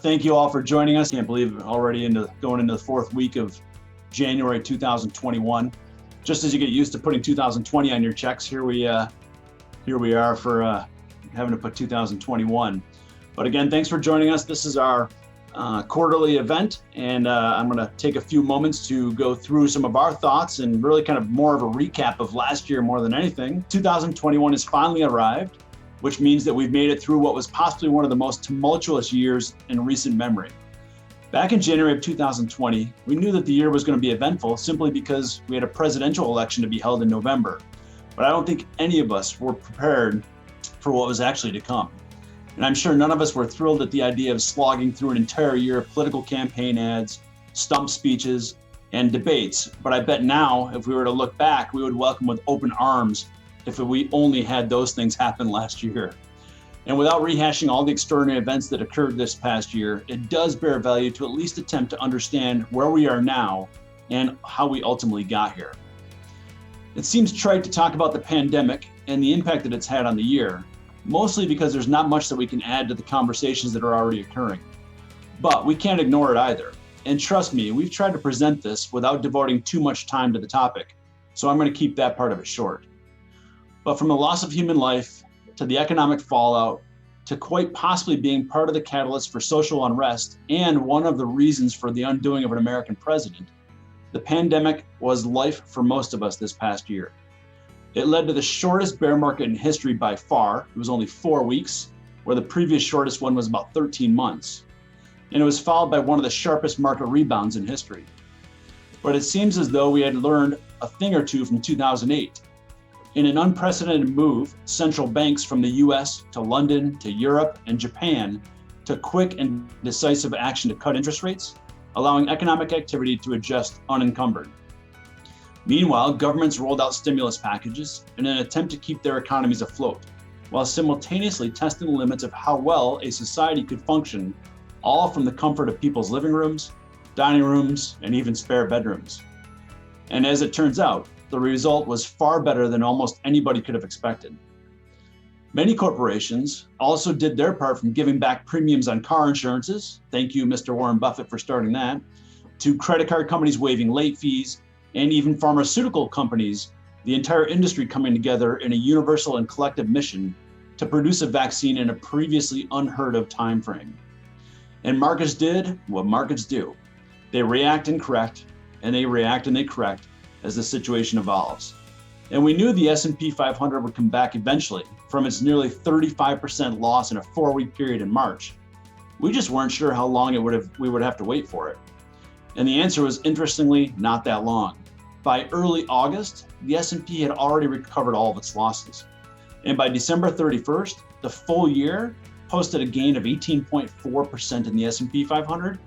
Thank you all for joining us. Can't believe already going into the fourth week of January 2021. Just as you get used to putting 2020 on your checks, here we are for having to put 2021. But again, thanks for joining us. This is our quarterly event, and I'm going to take a few moments to go through some of our thoughts and really kind of more of a recap of last year more than anything. 2021 has finally arrived, which means that we've made it through what was possibly one of the most tumultuous years in recent memory. Back in January of 2020, we knew that the year was going to be eventful simply because we had a presidential election to be held in November. But I don't think any of us were prepared for what was actually to come. And I'm sure none of us were thrilled at the idea of slogging through an entire year of political campaign ads, stump speeches, and debates. But I bet now, if we were to look back, we would welcome with open arms if we only had those things happen last year. And without rehashing all the extraordinary events that occurred this past year, it does bear value to at least attempt to understand where we are now and how we ultimately got here. It seems trite to talk about the pandemic and the impact that it's had on the year, mostly because there's not much that we can add to the conversations that are already occurring. But we can't ignore it either. And trust me, we've tried to present this without devoting too much time to the topic, so I'm going to keep that part of it short. But from the loss of human life, to the economic fallout, to quite possibly being part of the catalyst for social unrest and one of the reasons for the undoing of an American president, the pandemic was life for most of us this past year. It led to the shortest bear market in history by far. It was only 4 weeks, where the previous shortest one was about 13 months. And it was followed by one of the sharpest market rebounds in history. But it seems as though we had learned a thing or two from 2008. In an unprecedented move, central banks from the US to London to Europe and Japan took quick and decisive action to cut interest rates, allowing economic activity to adjust unencumbered. Meanwhile, governments rolled out stimulus packages in an attempt to keep their economies afloat, while simultaneously testing the limits of how well a society could function, all from the comfort of people's living rooms, dining rooms, and even spare bedrooms. And as it turns out, the result was far better than almost anybody could have expected. Many corporations also did their part, from giving back premiums on car insurances, thank you, Mr. Warren Buffett, for starting that, to credit card companies waiving late fees, and even pharmaceutical companies, the entire industry coming together in a universal and collective mission to produce a vaccine in a previously unheard of time frame. And markets did what markets do. They react and correct, and they react and they correct as the situation evolves. And we knew the S&P 500 would come back eventually from its nearly 35% loss in a 4-week period in March. We just weren't sure how long we would have to wait for it. And the answer was, interestingly, not that long. By early August, the S&P had already recovered all of its losses. And by December 31st, the full year posted a gain of 18.4% in the S&P 500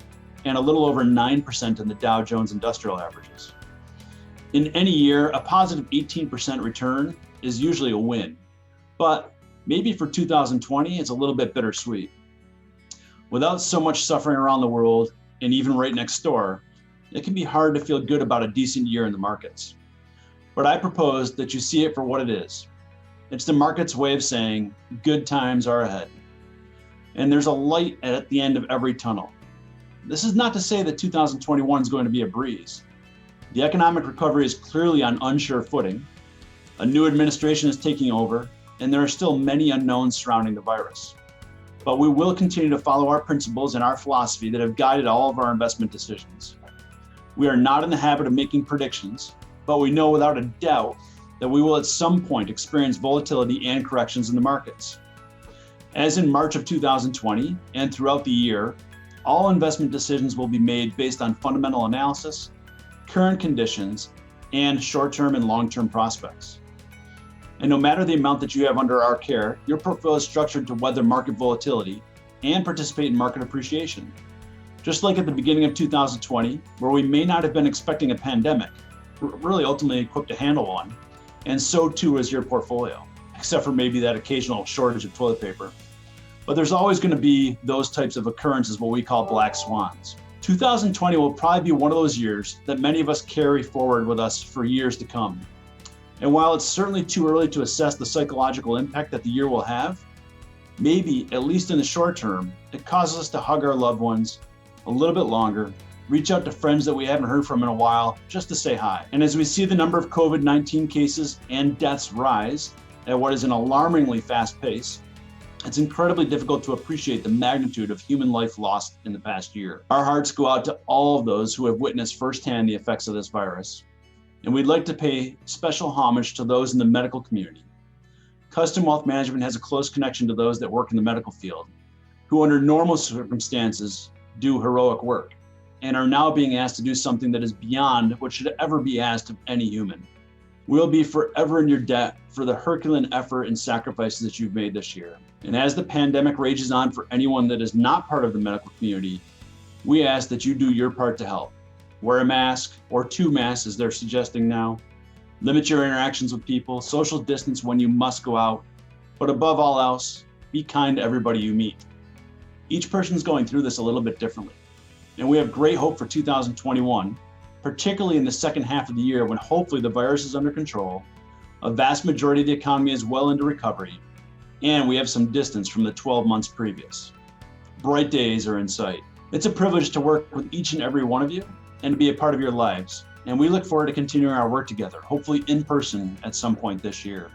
and a little over 9% in the Dow Jones Industrial Averages. In any year, a positive 18% return is usually a win. But maybe for 2020, it's a little bit bittersweet. Without so much suffering around the world, and even right next door, it can be hard to feel good about a decent year in the markets. But I propose that you see it for what it is. It's the market's way of saying good times are ahead. And there's a light at the end of every tunnel. This is not to say that 2021 is going to be a breeze. The economic recovery is clearly on unsure footing. A new administration is taking over, and there are still many unknowns surrounding the virus. But we will continue to follow our principles and our philosophy that have guided all of our investment decisions. We are not in the habit of making predictions, but we know without a doubt that we will at some point experience volatility and corrections in the markets. As in March of 2020 and throughout the year, all investment decisions will be made based on fundamental analysis, current conditions, and short-term and long-term prospects. And no matter the amount that you have under our care, your portfolio is structured to weather market volatility and participate in market appreciation. Just like at the beginning of 2020, where we may not have been expecting a pandemic, we're really ultimately equipped to handle one, and so too is your portfolio, except for maybe that occasional shortage of toilet paper. But there's always going to be those types of occurrences, what we call black swans. 2020 will probably be one of those years that many of us carry forward with us for years to come. And while it's certainly too early to assess the psychological impact that the year will have, Maybe, at least in the short term, it causes us to hug our loved ones a little bit longer, reach out to friends that we haven't heard from in a while just to say hi. And as we see the number of COVID-19 cases and deaths rise at what is an alarmingly fast pace, it's incredibly difficult to appreciate the magnitude of human life lost in the past year. Our hearts go out to all of those who have witnessed firsthand the effects of this virus, and we'd like to pay special homage to those in the medical community. Custom Wealth Management has a close connection to those that work in the medical field, who under normal circumstances do heroic work, and are now being asked to do something that is beyond what should ever be asked of any human. We'll be forever in your debt for the Herculean effort and sacrifices that you've made this year. And as the pandemic rages on for anyone that is not part of the medical community, we ask that you do your part to help. Wear a mask, or 2 masks as they're suggesting now. Limit your interactions with people, social distance when you must go out, but above all else, be kind to everybody you meet. Each person's going through this a little bit differently, and we have great hope for 2021, particularly in the second half of the year when hopefully the virus is under control, a vast majority of the economy is well into recovery, and we have some distance from the 12 months previous. Bright days are in sight. It's a privilege to work with each and every one of you and to be a part of your lives, and we look forward to continuing our work together, hopefully in person at some point this year.